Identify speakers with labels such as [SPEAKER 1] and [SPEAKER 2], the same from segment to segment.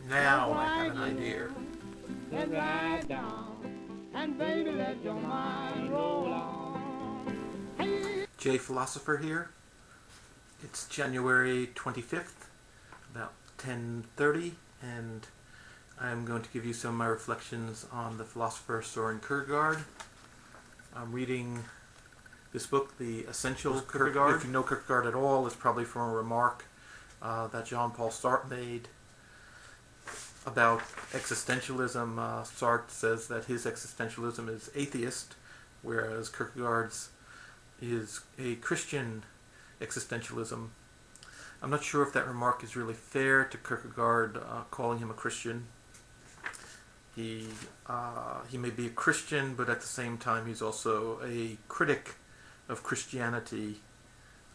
[SPEAKER 1] Now I have an idea.
[SPEAKER 2] Let's ride down, and baby, let your mind roll on. Hey.
[SPEAKER 1] Jay Philosopher here. It's January 25th, about 10:30, and I'm going to give you some of my reflections on the philosopher Soren Kierkegaard. I'm reading this book, The Essential Kierkegaard. If you know Kierkegaard at all, it's probably from a remark that Jean-Paul Sartre made about existentialism. Sartre says that his existentialism is atheist, whereas Kierkegaard's is a Christian existentialism. I'm not sure if that remark is really fair to Kierkegaard, calling him a Christian. He may be a Christian, but at the same time he's also a critic of Christianity,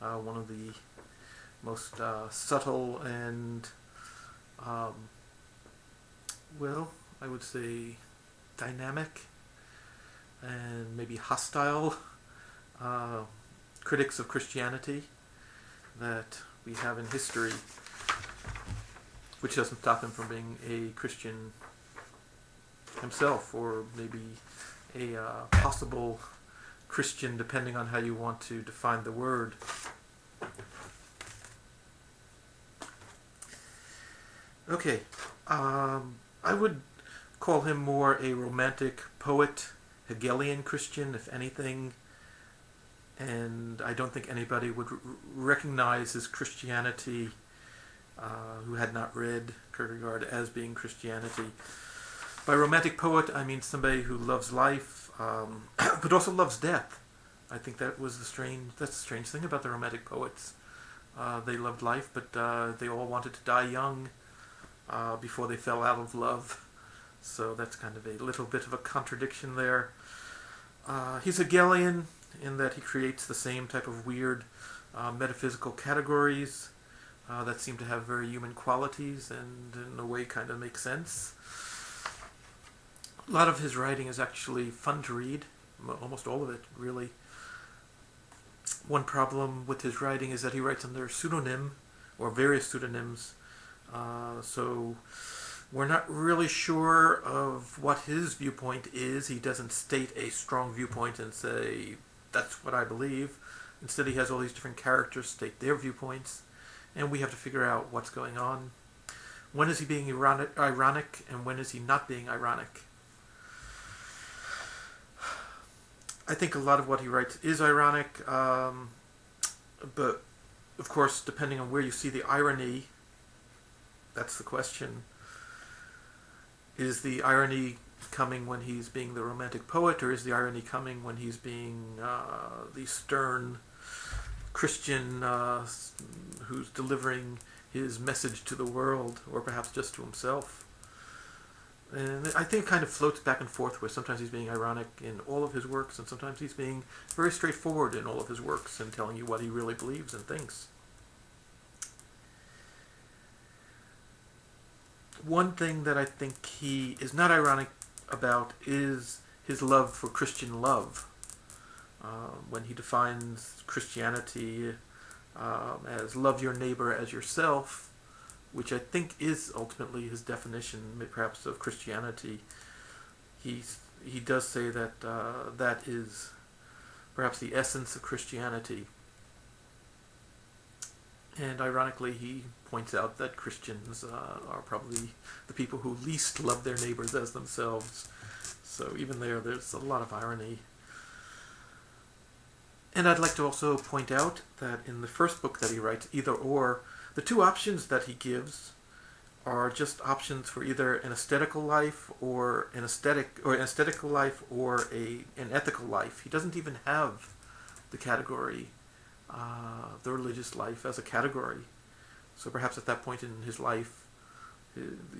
[SPEAKER 1] one of the most subtle and, I would say dynamic and maybe hostile critics of Christianity that we have in history, which doesn't stop him from being a Christian himself, or maybe a possible Christian, depending on how you want to define the word. Okay, I would call him more a romantic poet, Hegelian Christian, if anything, and I don't think anybody would recognize his Christianity who had not read Kierkegaard as being Christianity. By romantic poet, I mean somebody who loves life, but also loves death. I think that's the strange thing about the romantic poets. They loved life, but they all wanted to die young before they fell out of love. So that's kind of a little bit of a contradiction there. He's Hegelian in that he creates the same type of weird metaphysical categories that seem to have very human qualities and in a way kind of make sense. A lot of his writing is actually fun to read, almost all of it, really. One problem with his writing is that he writes under pseudonym, or various pseudonyms, so we're not really sure of what his viewpoint is. He doesn't state a strong viewpoint and say, that's what I believe. Instead, he has all these different characters state their viewpoints, and we have to figure out what's going on. When is he being ironic, and when is he not being ironic? I think a lot of what he writes is ironic, but of course, depending on where you see the irony, that's the question. Is the irony coming when he's being the romantic poet, or is the irony coming when he's being the stern Christian who's delivering his message to the world, or perhaps just to himself? And I think it kind of floats back and forth, where sometimes he's being ironic in all of his works, and sometimes he's being very straightforward in all of his works and telling you what he really believes and thinks. One thing that I think he is not ironic about is his love for Christian love. When he defines Christianity as love your neighbor as yourself, which I think is ultimately his definition, perhaps, of Christianity, he does say that that is perhaps the essence of Christianity. And ironically, he points out that Christians are probably the people who least love their neighbors as themselves. So even there's a lot of irony. And I'd like to also point out that in the first book that he writes, Either Or, the two options that he gives are just options for either an aesthetical life or an aesthetical life or an ethical life. He doesn't even have the category, the religious life as a category. So perhaps at that point in his life,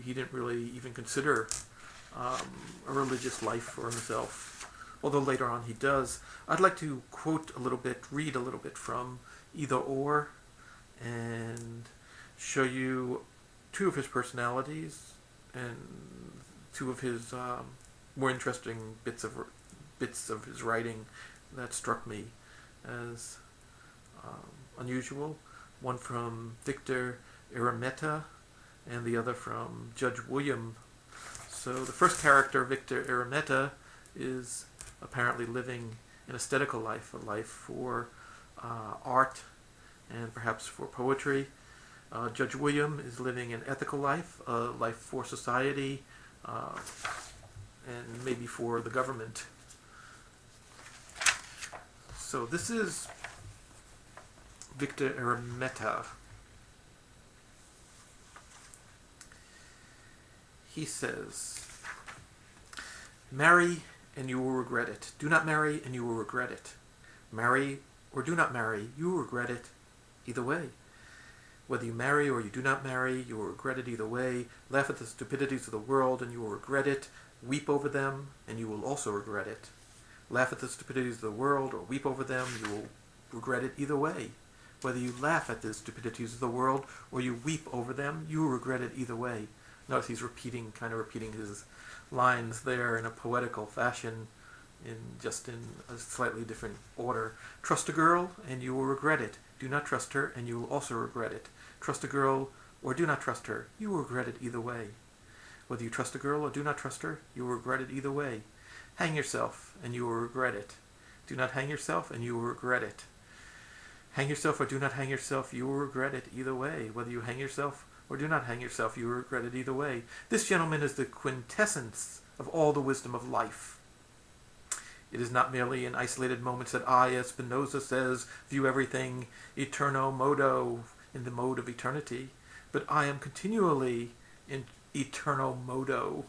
[SPEAKER 1] he didn't really even consider a religious life for himself, although later on he does. I'd like to read a little bit from Either Or, and show you two of his personalities and two of his more interesting bits of his writing that struck me as unusual. One from Victor Eremita, and the other from Judge William. So the first character, Victor Eremita, is apparently living an aesthetical life, a life for art and perhaps for poetry. Judge William is living an ethical life, a life for society, and maybe for the government. So this is Victor Eremita. He says, marry and you will regret it. Do not marry and you will regret it. Marry or do not marry, you will regret it either way. Whether you marry or you do not marry, you will regret it either way. Laugh at the stupidities of the world and you will regret it. Weep over them and you will also regret it. Laugh at the stupidities of the world or weep over them, you will regret it either way. Whether you laugh at the stupidities of the world or you weep over them, you will regret it either way. Notice he's kind of repeating his lines there in a poetical fashion, in a slightly different order. Trust a girl and you will regret it. Do not trust her and you will also regret it. Trust a girl or do not trust her, you will regret it either way. Whether you trust a girl or do not trust her, you will regret it either way. Hang yourself and you will regret it. Do not hang yourself and you will regret it. Hang yourself or do not hang yourself, you will regret it either way. Whether you hang yourself or do not hang yourself, you will regret it either way. This, gentleman, is the quintessence of all the wisdom of life. It is not merely in isolated moments that I, as Spinoza says, view everything eterno modo, in the mode of eternity, but I am continually in eterno modo.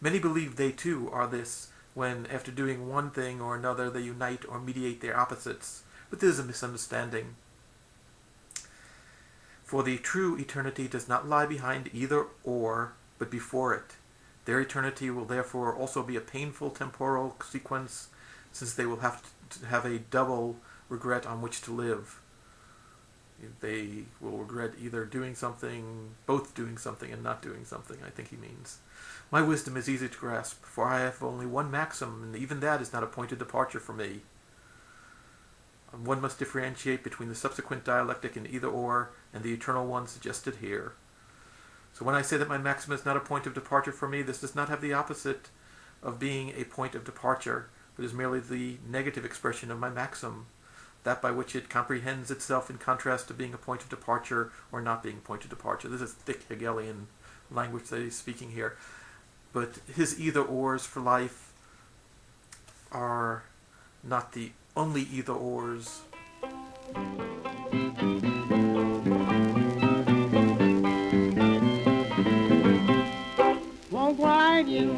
[SPEAKER 1] Many believe they too are this when, after doing one thing or another, they unite or mediate their opposites, but this is a misunderstanding. For the true eternity does not lie behind either or, but before it. Their eternity will therefore also be a painful temporal sequence, since they will have to have a double regret on which to live. They will regret either doing something, both doing something and not doing something, I think he means. My wisdom is easy to grasp, for I have only one maxim, and even that is not a point of departure for me. One must differentiate between the subsequent dialectic in either or and the eternal one suggested here. So when I say that my maxim is not a point of departure for me, this does not have the opposite of being a point of departure, but is merely the negative expression of my maxim, that by which it comprehends itself in contrast to being a point of departure or not being a point of departure. This is thick Hegelian language that he's speaking here. But his either-ors for life are not the only either-ors.
[SPEAKER 2] Won't quiet you,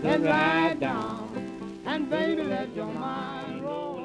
[SPEAKER 2] let's ride down, and baby, let your mind roll.